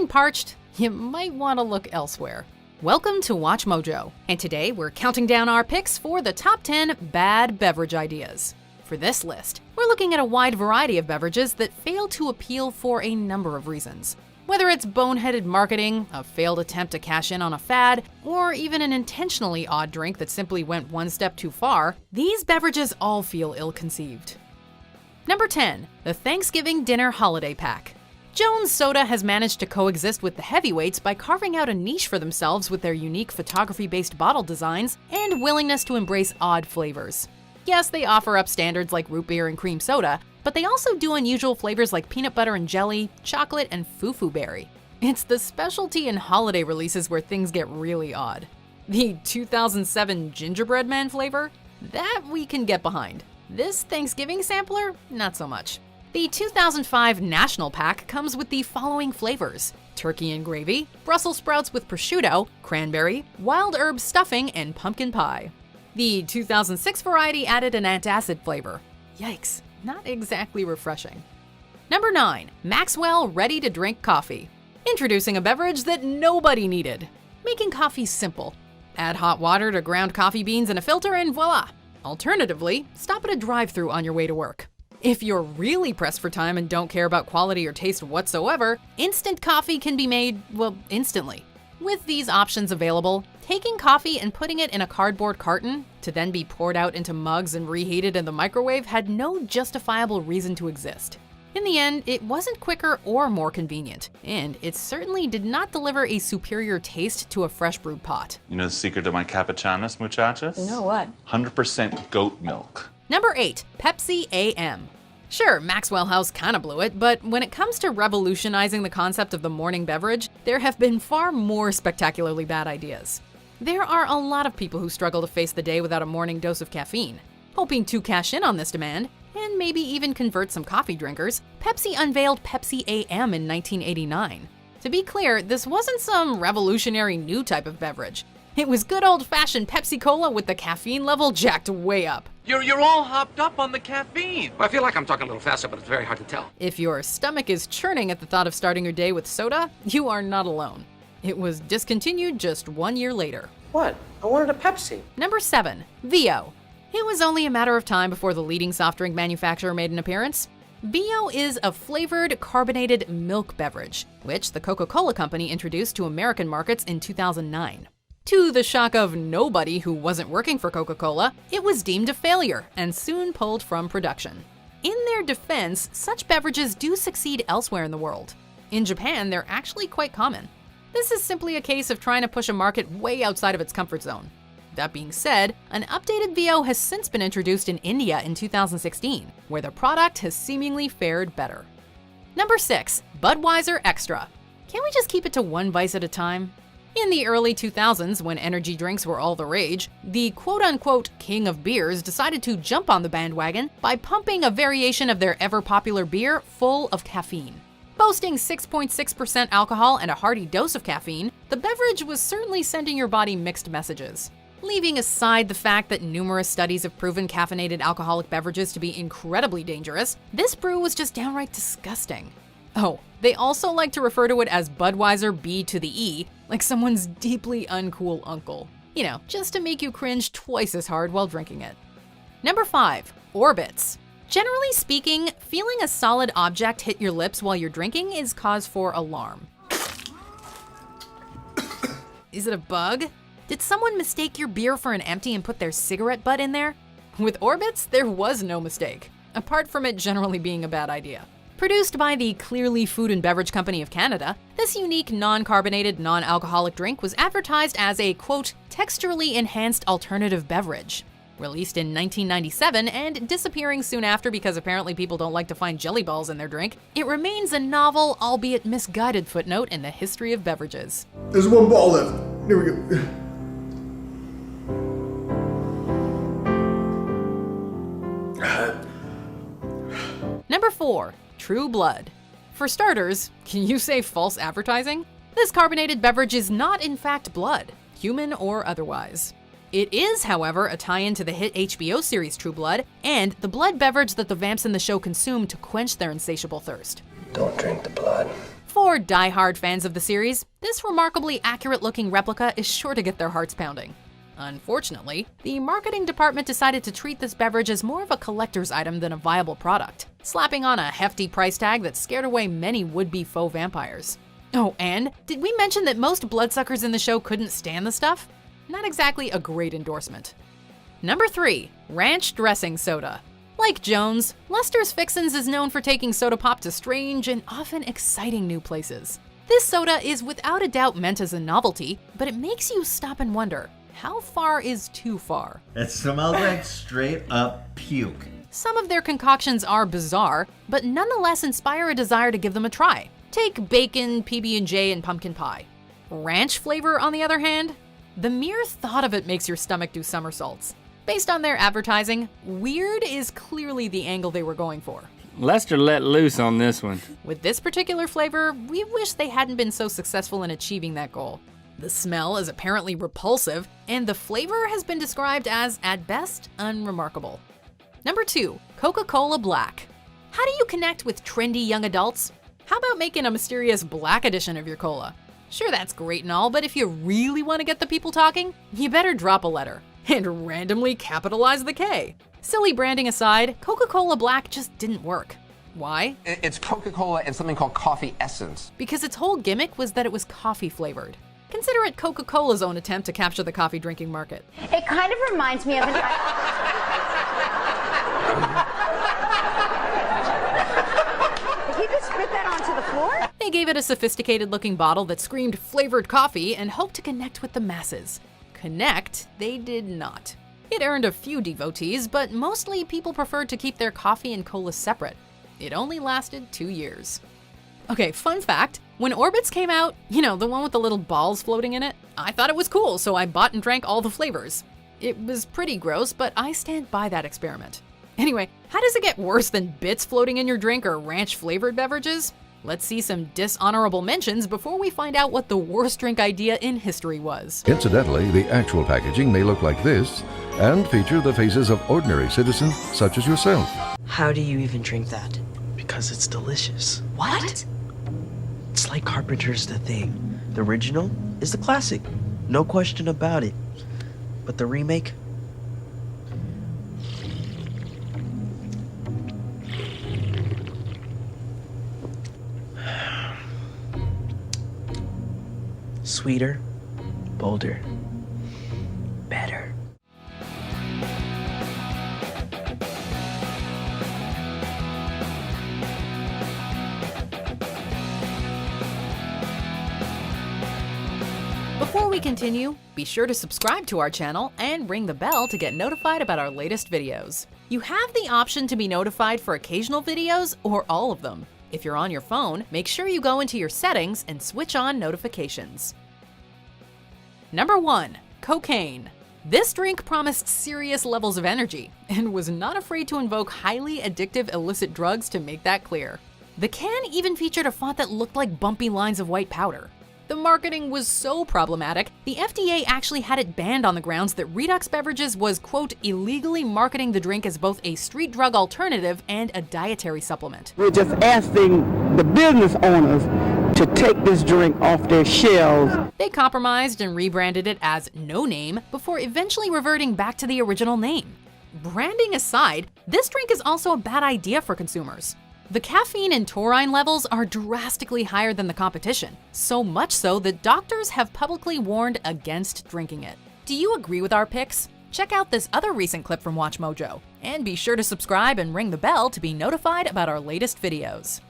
Feeling parched? You might want to look elsewhere. Welcome to WatchMojo, and today we're counting down our picks for the top 10 bad beverage ideas. For this list, we're looking at a wide variety of beverages that fail to appeal for a number of reasons. Whether it's boneheaded marketing, a failed attempt to cash in on a fad, or even an intentionally odd drink that simply went one step too far, these beverages all feel ill-conceived. Number 10, the Thanksgiving Dinner Holiday Pack. Jones Soda has managed to coexist with the heavyweights by carving out a niche for themselves with their unique photography-based bottle designs and willingness to embrace odd flavors. Yes, they offer up standards like root beer and cream soda, but they also do unusual flavors like peanut butter and jelly, chocolate, and fu-fu-berry. It's the specialty and holiday releases where things get really odd. The 2007 Gingerbread Man flavor? That we can get behind. This Thanksgiving sampler? Not so much. The 2005 National Pack comes with the following flavors: turkey and gravy, Brussels sprouts with prosciutto, cranberry, wild herb stuffing, and pumpkin pie. The 2006 variety added an antacid flavor. Yikes, not exactly refreshing. Number 9, Maxwell Ready-to-Drink Coffee. Introducing a beverage that nobody needed. Making coffee simple. Add hot water to ground coffee beans in a filter and voila! Alternatively, stop at a drive-thru on your way to work. If you're really pressed for time and don't care about quality or taste whatsoever, instant coffee can be made, well, instantly. With these options available, taking coffee and putting it in a cardboard carton to then be poured out into mugs and reheated in the microwave had no justifiable reason to exist. In the end, it wasn't quicker or more convenient, and it certainly did not deliver a superior taste to a fresh brewed pot. You know the secret to my cappuccinos, muchachas? No, what? 100% goat milk. Number 8, Pepsi Am. Sure, Maxwell House kinda blew it, but when it comes to revolutionizing the concept of the morning beverage, there have been far more spectacularly bad ideas. There are a lot of people who struggle to face the day without a morning dose of caffeine. Hoping to cash in on this demand, and maybe even convert some coffee drinkers, Pepsi unveiled Pepsi Am in 1989. To be clear, this wasn't some revolutionary new type of beverage. It was good old-fashioned Pepsi Cola with the caffeine level jacked way up. You're all hopped up on the caffeine. Well, I feel like I'm talking a little faster, but it's very hard to tell. If your stomach is churning at the thought of starting your day with soda, you are not alone. It was discontinued just 1 year later. What? I wanted a Pepsi. Number 7, Vio. It was only a matter of time before the leading soft drink manufacturer made an appearance. Vio is a flavored carbonated milk beverage, which the Coca-Cola Company introduced to American markets in 2009. To the shock of nobody who wasn't working for Coca-Cola, it was deemed a failure and soon pulled from production. In their defense, such beverages do succeed elsewhere in the world. In Japan, they're actually quite common. This is simply a case of trying to push a market way outside of its comfort zone. That being said, an updated Vio has since been introduced in India in 2016, where the product has seemingly fared better. Number 6, Budweiser Extra. Can we just keep it to one vice at a time? In the early 2000s, when energy drinks were all the rage, the quote-unquote king of beers decided to jump on the bandwagon by pumping a variation of their ever-popular beer full of caffeine. Boasting 6.6% alcohol and a hearty dose of caffeine, the beverage was certainly sending your body mixed messages. Leaving aside the fact that numerous studies have proven caffeinated alcoholic beverages to be incredibly dangerous, this brew was just downright disgusting. Oh, they also like to refer to it as Budweiser B to the E, like someone's deeply uncool uncle. You know, just to make you cringe twice as hard while drinking it. Number 5, Orbits. Generally speaking, feeling a solid object hit your lips while you're drinking is cause for alarm. Is it a bug? Did someone mistake your beer for an empty and put their cigarette butt in there? With Orbits, there was no mistake, apart from it generally being a bad idea. Produced by the Clearly Food and Beverage Company of Canada, this unique non-carbonated, non-alcoholic drink was advertised as a, quote, texturally enhanced alternative beverage. Released in 1997 and disappearing soon after because apparently people don't like to find jelly balls in their drink, it remains a novel, albeit misguided footnote in the history of beverages. There's one ball left. Here we go. Number 4, True Blood. For starters, can you say false advertising? This carbonated beverage is not in fact blood, human or otherwise. It is, however, a tie-in to the hit HBO series True Blood and the blood beverage that the vamps in the show consume to quench their insatiable thirst. Don't drink the blood. For die-hard fans of the series, this remarkably accurate-looking replica is sure to get their hearts pounding. Unfortunately, the marketing department decided to treat this beverage as more of a collector's item than a viable product, slapping on a hefty price tag that scared away many would-be faux vampires. Oh, and did we mention that most bloodsuckers in the show couldn't stand the stuff? Not exactly a great endorsement. Number 3. Ranch Dressing Soda. Like Jones, Lester's Fixins is known for taking soda pop to strange and often exciting new places. This soda is without a doubt meant as a novelty, but it makes you stop and wonder, how far is too far? It smells like straight up puke. Some of their concoctions are bizarre, but nonetheless inspire a desire to give them a try. Take bacon, PB&J, and pumpkin pie. Ranch flavor, on the other hand? The mere thought of it makes your stomach do somersaults. Based on their advertising, weird is clearly the angle they were going for. Lester let loose on this one. With this particular flavor, we wish they hadn't been so successful in achieving that goal. The smell is apparently repulsive, and the flavor has been described as, at best, unremarkable. Number 2, Coca-Cola Black. How do you connect with trendy young adults? How about making a mysterious black edition of your cola? Sure, that's great and all, but if you really want to get the people talking, you better drop a letter and randomly capitalize the K. Silly branding aside, Coca-Cola Black just didn't work. Why? It's Coca-Cola and something called coffee essence. Because its whole gimmick was that it was coffee flavored. Consider it Coca-Cola's own attempt to capture the coffee drinking market. It kind of reminds me of an... He just spit that onto the floor? They gave it a sophisticated looking bottle that screamed flavored coffee and hoped to connect with the masses. Connect, they did not. It earned a few devotees, but mostly people preferred to keep their coffee and cola separate. It only lasted 2 years. Okay, fun fact, when Orbits came out, you know, the one with the little balls floating in it, I thought it was cool, so I bought and drank all the flavors. It was pretty gross, but I stand by that experiment. Anyway, how does it get worse than bits floating in your drink or ranch-flavored beverages? Let's see some dishonorable mentions before we find out what the worst drink idea in history was. Incidentally, the actual packaging may look like this and feature the faces of ordinary citizens such as yourself. How do you even drink that? Because it's delicious. What? It's like Carpenter's The Thing. The original is the classic, no question about it. But the remake? Sweeter, bolder, better. Before we continue, be sure to subscribe to our channel and ring the bell to get notified about our latest videos. You have the option to be notified for occasional videos or all of them. If you're on your phone, make sure you go into your settings and switch on notifications. Number 1, cocaine. This drink promised serious levels of energy and was not afraid to invoke highly addictive illicit drugs to make that clear. The can even featured a font that looked like bumpy lines of white powder. The marketing was so problematic, the FDA actually had it banned on the grounds that Redux Beverages was, quote, illegally marketing the drink as both a street drug alternative and a dietary supplement. We're just asking the business owners to take this drink off their shelves. They compromised and rebranded it as No Name before eventually reverting back to the original name. Branding aside, this drink is also a bad idea for consumers. The caffeine and taurine levels are drastically higher than the competition, so much so that doctors have publicly warned against drinking it. Do you agree with our picks? Check out this other recent clip from WatchMojo, and be sure to subscribe and ring the bell to be notified about our latest videos.